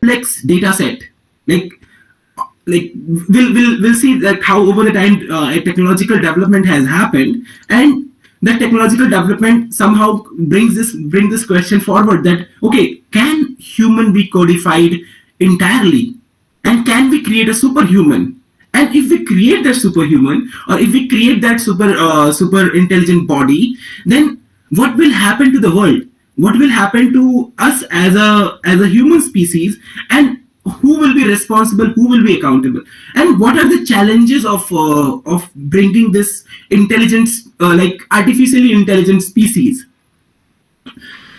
complex data set. Like like we'll see that how over the time a technological development has happened, and that technological development somehow bring this question forward that okay, can human be codified entirely, and can we create a superhuman? And if we create that superhuman, or if we create that super intelligent body, then what will happen to the world? What will happen to us as a human species? And who will be responsible? Who will be accountable? And what are the challenges of bringing this intelligence, like artificially intelligent species?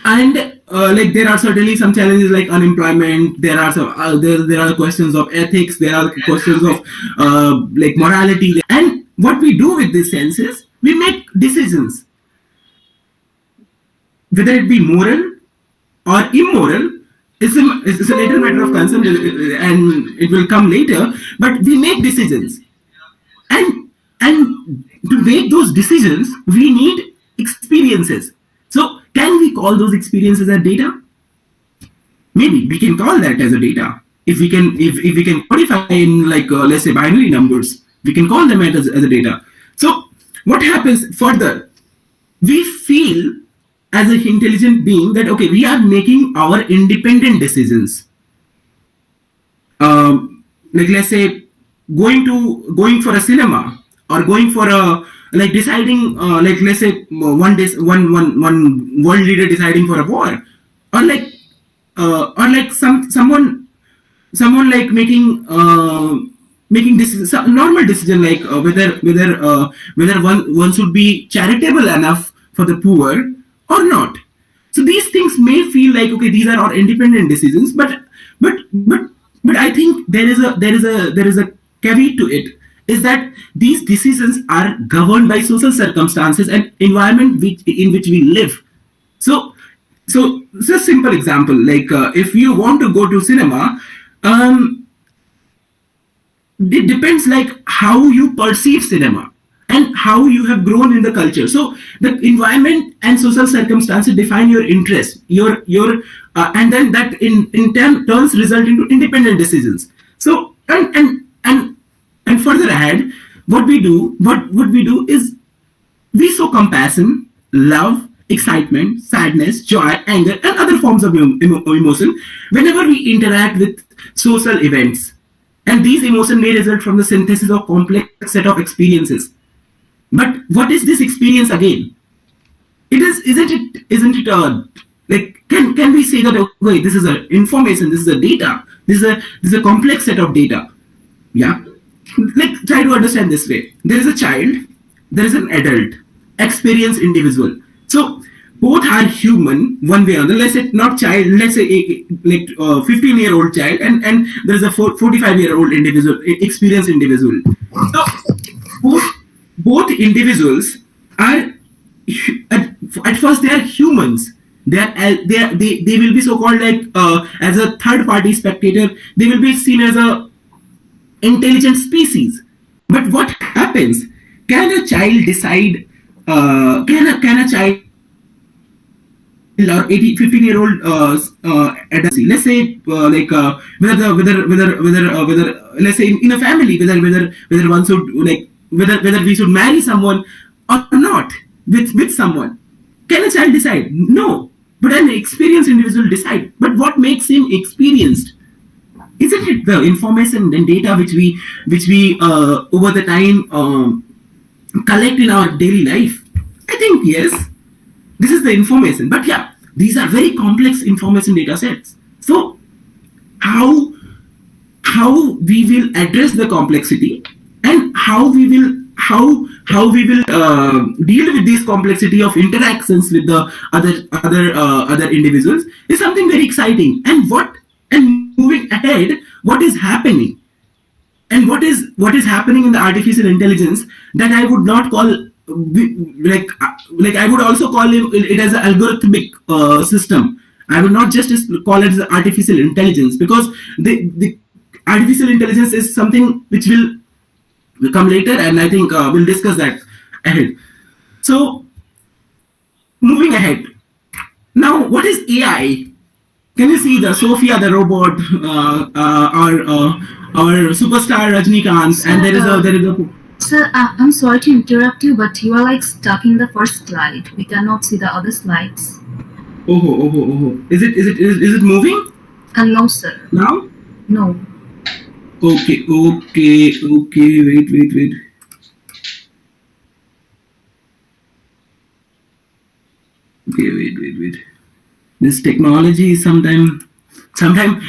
And like there are certainly some challenges like unemployment. There are some there are questions of ethics. There are questions of like morality. And what we do with these senses, we make decisions, whether it be moral or immoral. It's a later matter of concern, and it will come later. But we make decisions, and to make those decisions, we need experiences. So, can we call those experiences as data? Maybe we can call that as a data. If we can codify in like let's say binary numbers, we can call them as a data. So, what happens further? We feel as an intelligent being that okay, we are making our independent decisions. Like let's say going for a cinema, or going for a like deciding like let's say one world leader deciding for a war, or like someone like making this normal decision like whether one should be charitable enough for the poor or not. So these things may feel like okay, these are our independent decisions, but I think there is a caveat to it, is that these decisions are governed by social circumstances and environment in which we live. So it's a simple example, like if you want to go to cinema, it depends like how you perceive cinema and how you have grown in the culture. So the environment and social circumstances define your interest, and then that in turns result into independent decisions. So and further ahead, what we do is we show compassion, love, excitement, sadness, joy, anger, and other forms of emotion whenever we interact with social events. And these emotions may result from the synthesis of complex set of experiences. But what is this experience again? It is, isn't it like can we say that okay, this is a information, this is a data, this is a complex set of data? Yeah. Like try to understand this way. There is a child, there is an adult, experienced individual. So both are human one way or another. Let's say not child, let's say like 15-year-old child, and there is a 45-year-old individual, experienced individual. So both individuals are at first they are humans. They will be so called like as a third party spectator. They will be seen as a intelligent species. But what happens? Can a child decide? Can a child or 15-year-old adult, let's say like whether let's say in a family, whether one should like whether we should marry someone or not with someone? Can a child decide? No. But an experienced individual decide. But what makes him experienced? Isn't it the information and data which we over the time collect in our daily life? I think yes, this is the information. But yeah, these are very complex information data sets. So how we will address the complexity, and how we will deal with this complexity of interactions with the other individuals is something very exciting. And moving ahead, what is happening, and what is happening in the artificial intelligence that I would not call like I would also call it as an algorithmic system. I would not just call it as artificial intelligence, because the artificial intelligence is something which will come later, and I think we'll discuss that ahead. So moving ahead, now what is AI? Can you see the Sophia, the robot, or superstar Rajnikant, and there is a. Sir, I'm sorry to interrupt you, but you are like stuck in the first slide. We cannot see the other slides. Oh. Is it moving No, sir. now? No. Okay. Wait. Okay, wait. This technology is sometime.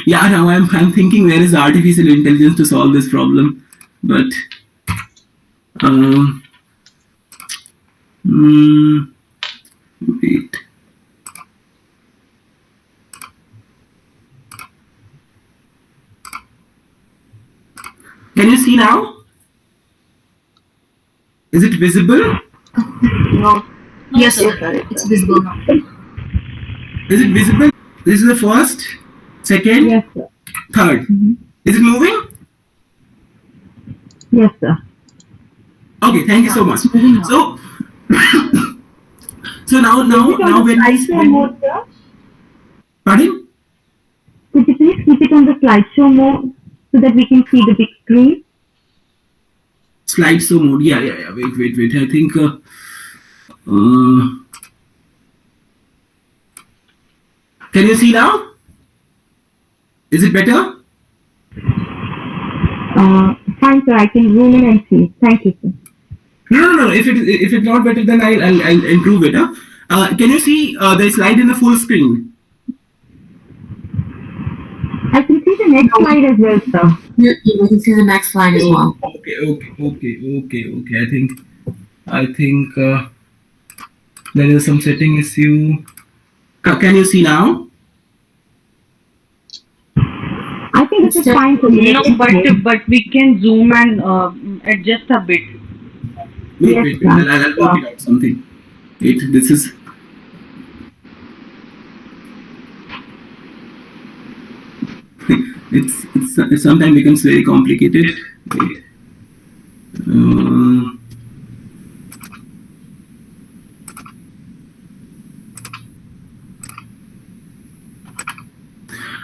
Yeah. Now I'm thinking, where is artificial intelligence to solve this problem? But um, wait. Can you see now? Is it visible? No. Yes, sir. It's visible now. Is it visible? This is the first, second, Yes, sir. third. Is it moving? Yes, sir. Okay, thank you so much. It's moving now. So now when Slideshow mode, sir. pardon? Could you please keep it on the slideshow mode so that we can see the big screen? Slideshow mode. Yeah. Wait. I think. Can you see now? Is it better? Fine, sir. I can zoom in and see. Thank you, sir. No. If it's not better, then I'll improve it. Can you see the slide in the full screen? I can see the next slide as well, sir. You can see the next slide as well. Okay. I think there is some setting issue. Can you see now? I think this is fine for me. No, but we can zoom and adjust a bit. Wait. I'll work it out something. Wait, this is. it sometimes becomes very complicated. Wait.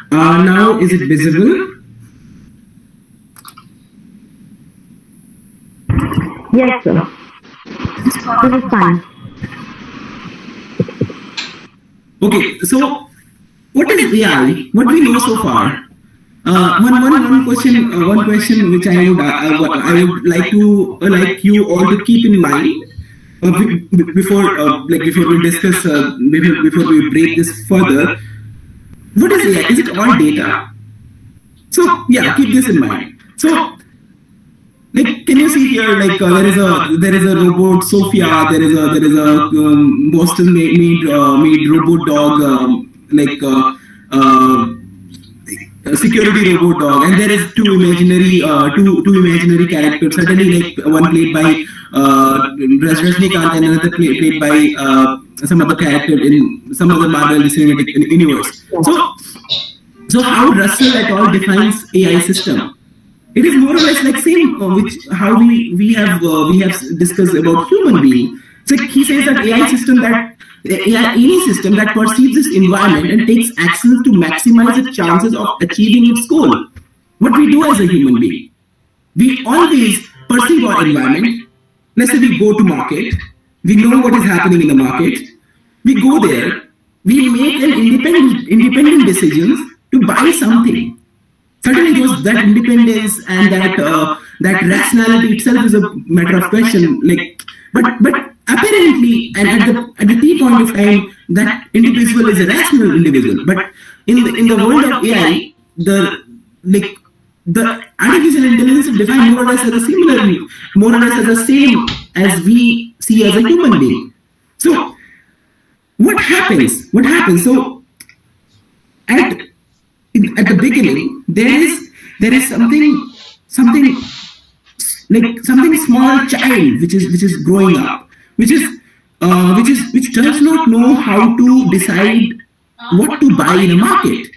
Now is it visible? Yes, sir. This is fine. Okay, so what is AI? What we know so far? One question which I would like you all to keep in mind before we discuss before we break this further. What is AI? Is it all data? So yeah, keep this in mind. So like, can you see here? Like there is a robot Sophia. There is a Boston made robot dog. A security robot dog, and there is two imaginary characters. Certainly, like one played by Rajnikant and another played by some other character in some other Marvel Cinematic Universe. So how Russell et al. Defines AI system? It is more or less like same how we have discussed about human being. So he says that any system that perceives its environment and takes actions to maximize its chances of achieving its goal. What we do as a human being, we always perceive our environment. Let's say we go to market, we know what is happening in the market, we go there, we make an independent decisions to buy something. Certainly, that independence and that rationality itself is a matter of question. But apparently, and at the T point of time, that individual is a rational individual. But in the world of AI, the artificial intelligence is defined more or less as the same as we see as a human being. So what happens? So at the beginning, there is something like something small child which is growing up, which does not know how to decide what to buy in a market.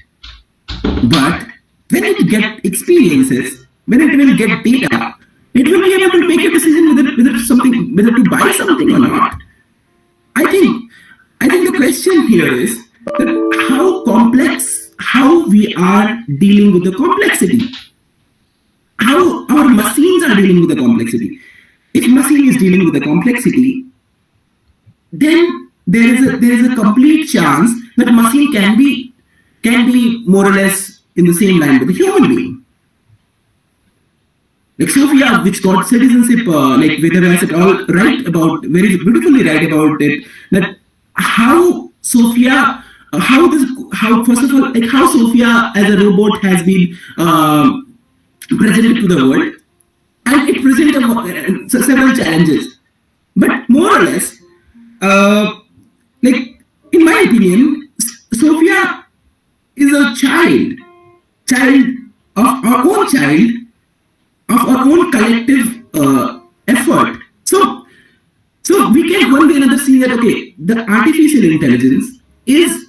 But when it get experiences, when it will get data, it will be able to make a decision whether to buy something or not. I think the question here is that how how we are dealing with the complexity, how our machines are dealing with the complexity. If machine is dealing with the complexity, then there is a complete chance that machine can be more or less in the same line with a human being. Like Sophia, which got citizenship, like Vedas et al. Write about, very beautifully write about it, that how Sophia, how first of all, like how Sophia as a robot has been presented to the world, and it presents several challenges. But more or less, like in my opinion, Sophia is a child of our own child, of our own collective effort. So we can one way or another see that, okay, the artificial intelligence is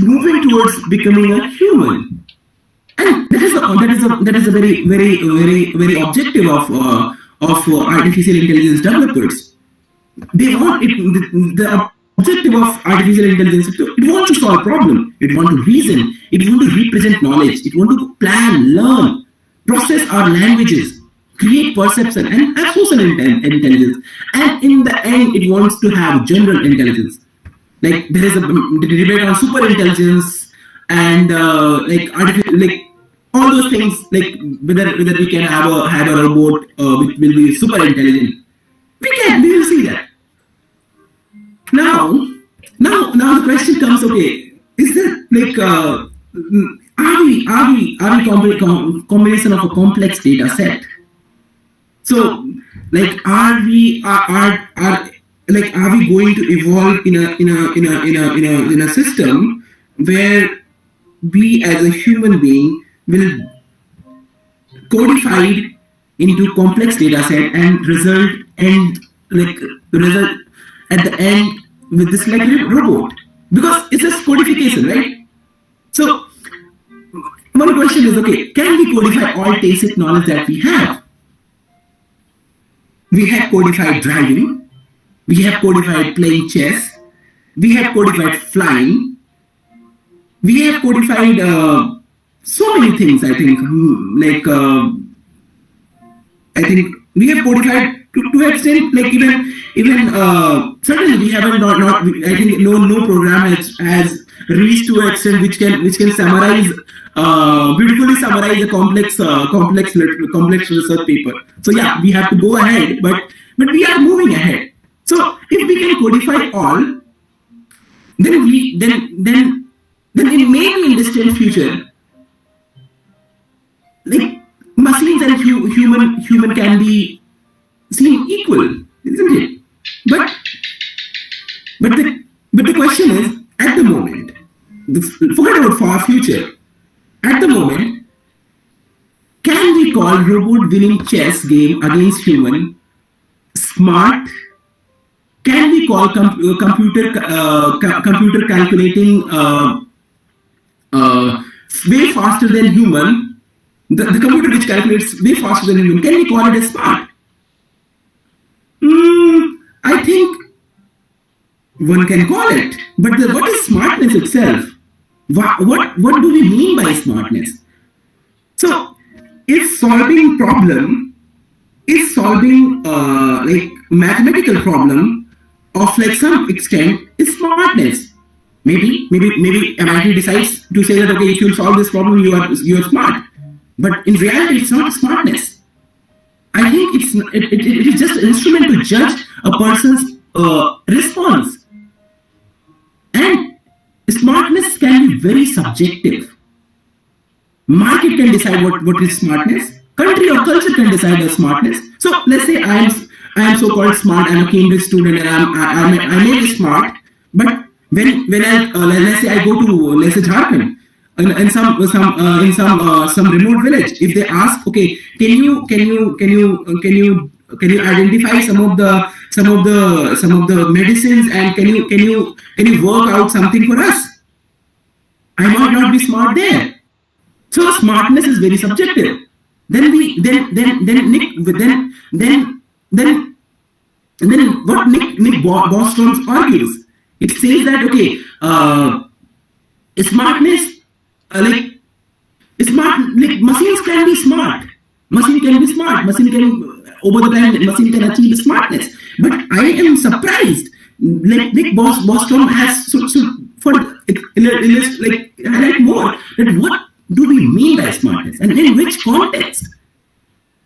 moving towards becoming a human, and that is a very objective of artificial intelligence developers. They want it, the objective of artificial intelligence is it wants to solve problem, it wants to reason, it wants to represent knowledge, it wants to plan, learn, process our languages, create perception, and have social intelligence. And in the end, it wants to have general intelligence. Like there is a debate on super intelligence and like all those things, like whether we can have a robot which will be super intelligent. We will see that. Now the question comes, okay, is there like are we combination of a complex data set? So like are we going to evolve in a system where we as a human being will codify it into complex data set and result at the end with this like robot, because it's just codification, right? So one question is, okay, can we codify all basic knowledge that we have? We have codified driving, we have codified playing chess, we have codified flying, we have codified so many things. I think we have codified to extent, like even certainly we haven't not I think no program has reached to an extent which can summarize beautifully summarize a complex research paper. So yeah, we have to go ahead, but we are moving ahead. So if we can codify all, then in maybe in distant future, like machines and human can be seen equal, isn't it? But the question is, at the moment, forget about far future. At the moment, can we call robot winning chess game against human smart? Can we call computer calculating way faster than human? The computer which calculates way faster than human, can we call it as smart? I think one can call it, but what is smartness itself? What do we mean by smartness? So, if solving problem is solving like mathematical problem of like some extent is smartness. Maybe MIT decides to say that, okay, if you solve this problem, you are smart. But in reality, it's not smartness. I think it is just an instrument to judge a person's response. And smartness can be very subjective. Market can decide what is smartness. Country or culture can decide the smartness. So let's say I am so-called smart. I'm a Cambridge student, and I may be smart. But when I let's say I go to, let's say, Jharkhand, in some remote village, if they ask, okay, can you identify some of the medicines, and can you work out something for us? I might not be smart there. So smartness is very subjective. Then what Nick Bostrom argues, it says that, okay, smartness like smart, like machines can be smart. Machine can be smart. Machine can, over the time, machine can achieve smartness. But I am surprised. Like Bostrom has for like highlight more that what do we mean by smartness and in which context?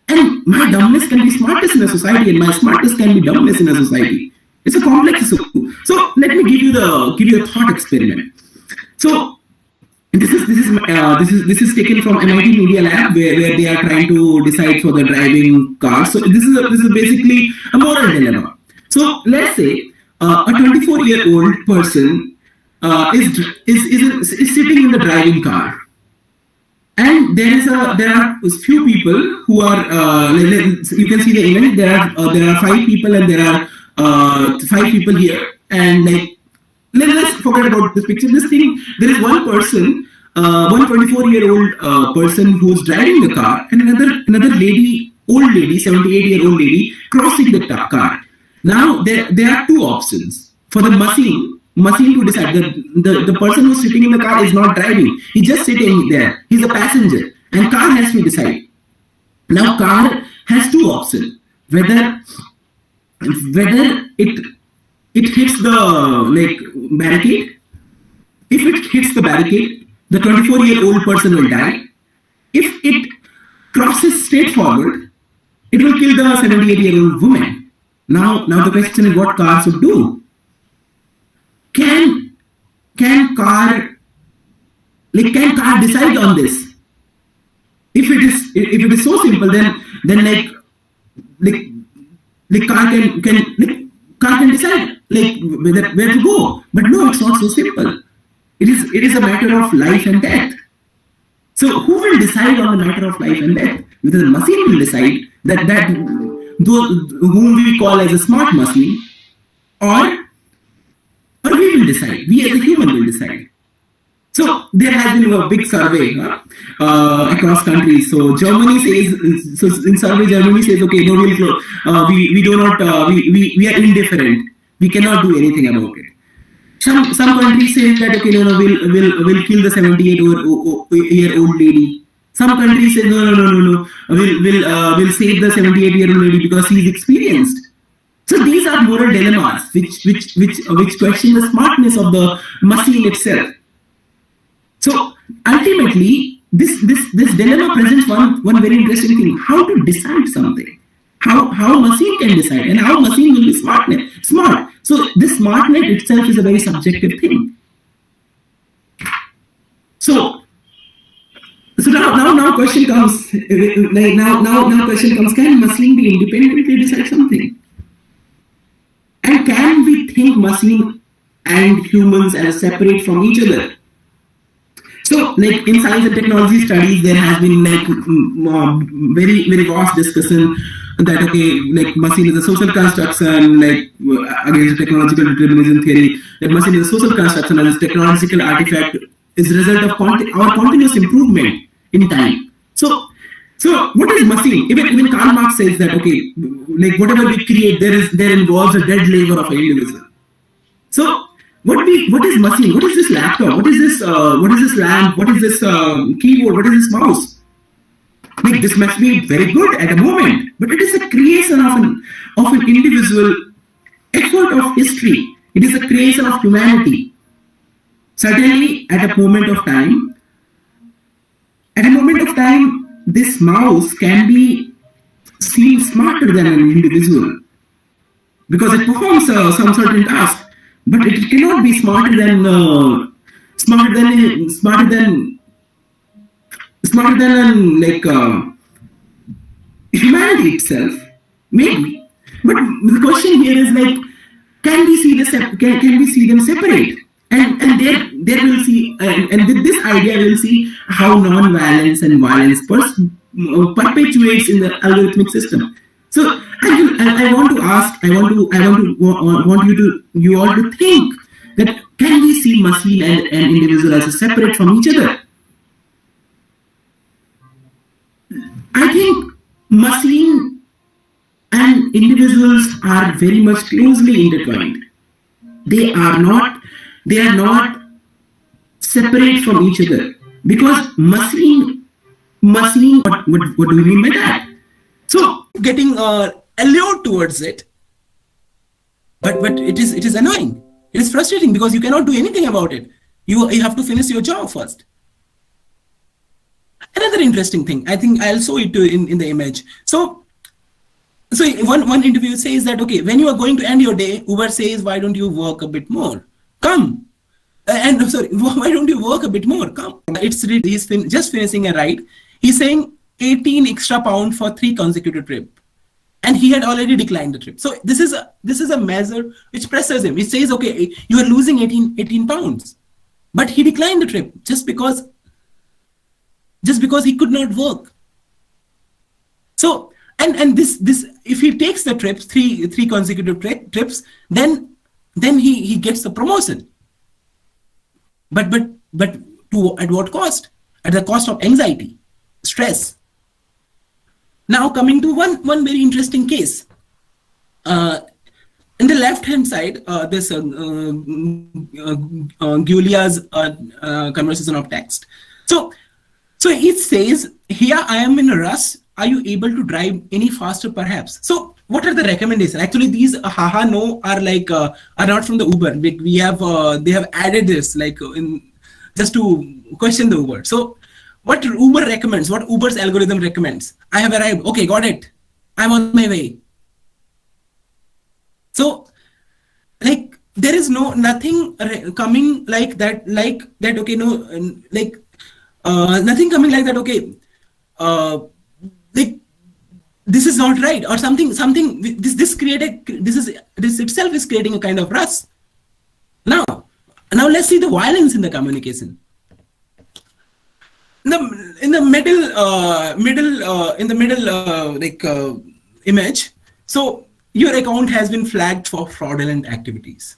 And my dumbness can be smartness in a society, and my smartness can be dumbness in a society. It's a complex issue. So let me give you a thought experiment. So this is taken from MIT Media Lab, where they are trying to decide for the driving car. So this is basically a moral dilemma. So let's say a 24-year-old person is sitting in the driving car, and there are few people who are you can see the image. There are 5 people, and there are 5 people here, and like let's forget about this picture. This thing, there is one person, one 24-year-old person who's driving the car, and another lady, old lady, 78-year-old lady crossing the car. Now there are 2 options for the machine to decide. The person who's sitting in the car is not driving; he's just sitting there. He's a passenger, and car has to decide. Now car has 2 options: whether it hits the barricade. If it hits the barricade, the 24-year-old person will die. If it crosses straight forward, it will kill the 78-year-old woman. Now the question is, what car should do? Can car decide on this? If it is so simple, then car can decide where to go. But no, it's not so simple. It is a matter of life and death. So who will decide on the matter of life and death? Because the machine will decide that those whom we call as a smart machine, or we will decide. We as a human will decide. So there has been a big survey across countries. So Germany says, in survey Germany says, okay, no, we do not, we are indifferent. We cannot do anything about it. Some countries say that, okay, no, we'll kill the 78-year-old lady. Some countries say no, we'll save the 78-year-old lady because he's experienced. So these are moral dilemmas which question the smartness of the machine itself. So ultimately, this dilemma presents one very interesting thing: how to decide something, how machine can decide, and how machine will be smart. So this smartness itself is a very subjective thing. So now question comes. Now question comes: can machine be independently decide something? And can we think machine and humans as separate from each other? So, like in science and technology studies, there has been very vast discussion that, okay, like machine is a social construction, like against technological determinism theory, that machine is a social construction as a technological artifact is a result of our continuous improvement in time. So what is machine? Even Karl Marx says that, okay, like whatever we create, there involves a dead labor of an individual. So what is machine? What is this laptop? What is this lamp? What is this keyboard? What is this mouse? Like this must be very good at a moment, but it is a creation of an individual effort of history. It is a creation of humanity. Certainly, at a moment of time, this mouse can be seen smarter than an individual because it performs some certain task, but it cannot be smarter than humanity itself, maybe. But the question here is like, can we see them separate? And there we'll see, and with this idea we'll see how non-violence and violence perpetuates in the algorithmic system. So I want to ask, I want you all to think that can we see machine and individual as separate from each other? I think machine and individuals are very much closely intertwined. They are not separate from each other. Because muscling, what do we mean by that? So getting allured towards it, but it is annoying. It is frustrating because you cannot do anything about it. You have to finish your job first. Another interesting thing, I think I'll show it in the image. So one interview says that, okay, when you are going to end your day, Uber says, why don't you work a bit more? Come. Why don't you work a bit more? Come. He's just finishing a ride. He's saying 18 extra pounds for 3 consecutive trips. And he had already declined the trip. So this is a measure which pressures him. It says, okay, you are losing 18 pounds. But he declined the trip just because he could not work. So and this if he takes the trips, three consecutive trips, then he gets the promotion. But at what cost? At the cost of anxiety, stress. Now coming to one very interesting case. In the left-hand side, this Giulia's conversation of text. So it says, here I am in a rush. Are you able to drive any faster, perhaps? So what are the recommendations? Actually, these haha no are like are not from the Uber. We have they have added this like just to question the Uber. So what Uber recommends, what Uber's algorithm recommends. I have arrived. Okay, got it. I'm on my way. So like there is nothing coming like that. Okay, no, like nothing coming like that. Okay, like this is not right or something. This itself is creating a kind of rush. Now let's see the violence in the communication. In the middle image. So your account has been flagged for fraudulent activities.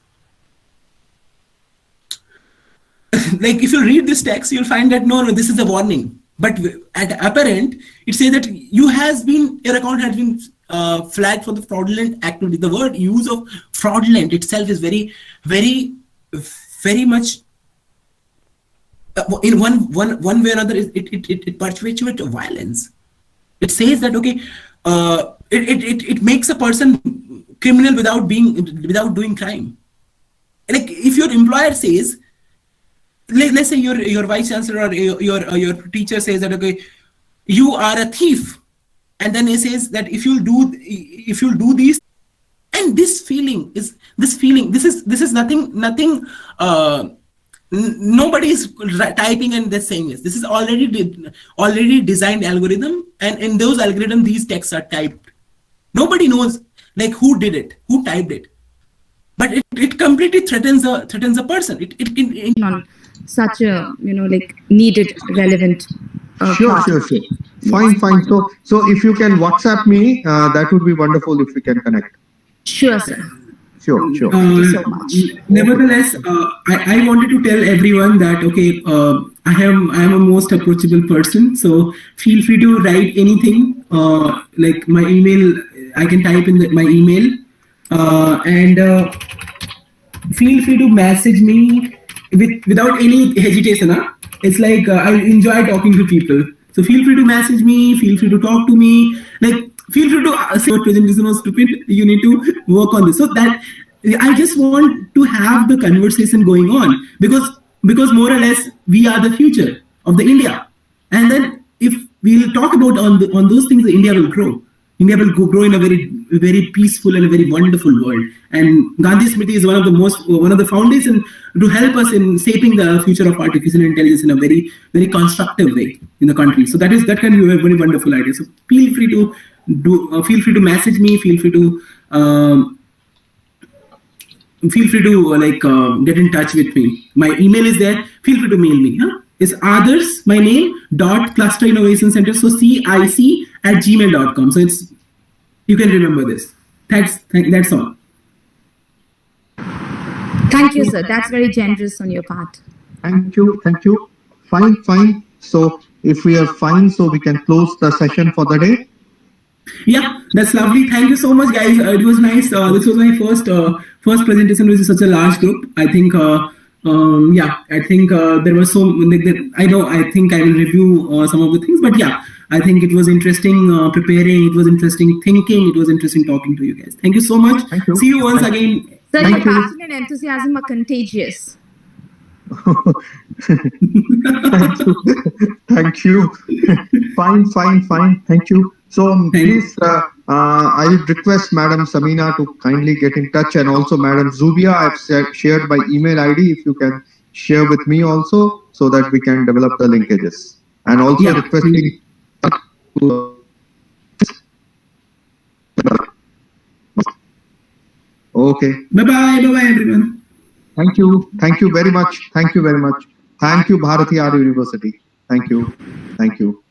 Like if you read this text, you'll find that no, this is a warning. But at apparent, it says that your account has been flagged for the fraudulent activity. The word use of fraudulent itself is very, very, very much in one way or another. It perpetuates violence. It says that okay, it makes a person criminal without doing crime. Like if your employer says, let's say your vice chancellor or your teacher says that okay, you are a thief, and then he says that if you'll do these, and this is nothing. Nobody is typing and they're saying this. This is already designed algorithm, and in those algorithms these texts are typed. Nobody knows like who did it, who typed it, but it completely threatens a person. It on such a like needed relevant Sure. Fine. So if you can WhatsApp me, that would be wonderful if we can connect. Sure, sir. Sure. Thank you so much. Nevertheless, I wanted to tell everyone that okay, I am a most approachable person. So feel free to write anything. Like my email, I can type in my email, and feel free to message me without any hesitation. It's like I enjoy talking to people. So feel free to message me. Feel free to talk to me. Like feel free to say your presentation was stupid. You need to work on this. So that I just want to have the conversation going on because more or less we are the future of the India. And then if we'll talk about on those things, India will grow. India will grow in a very, very peaceful and a very wonderful world. And Gandhi Smriti is one of the foundation to help us in shaping the future of artificial intelligence in a very, very constructive way in the country. So that can be a very wonderful idea. So feel free to message me. Feel free to get in touch with me. My email is there. Feel free to mail me. It's others, my name, .cluster innovation center. So CIC@gmail.com. So you can remember this. That's all. Thank you, sir. That's very generous on your part. Thank you. Fine. So if we are fine, so we can close the session for the day. Yeah, that's lovely. Thank you so much, guys. It was nice. This was my first presentation with such a large group. I think yeah, I think there was so. I think I will review some of the things, but yeah, I think it was interesting preparing. It was interesting thinking. It was interesting talking to you guys. Thank you so much. Thank you. See you once again. Sir, Thank your you. passion and enthusiasm are contagious. Thank you. Fine. Thank you. So please, I would request Madam Samina to kindly get in touch, and also Madam Zubia. I've shared my email ID. If you can share with me also, so that we can develop the linkages. And also Yeah. requesting. Okay. Bye bye everyone. Thank you. Thank you very much. Thank you very much. Thank you, Bharati Arya University. Thank you. Thank you.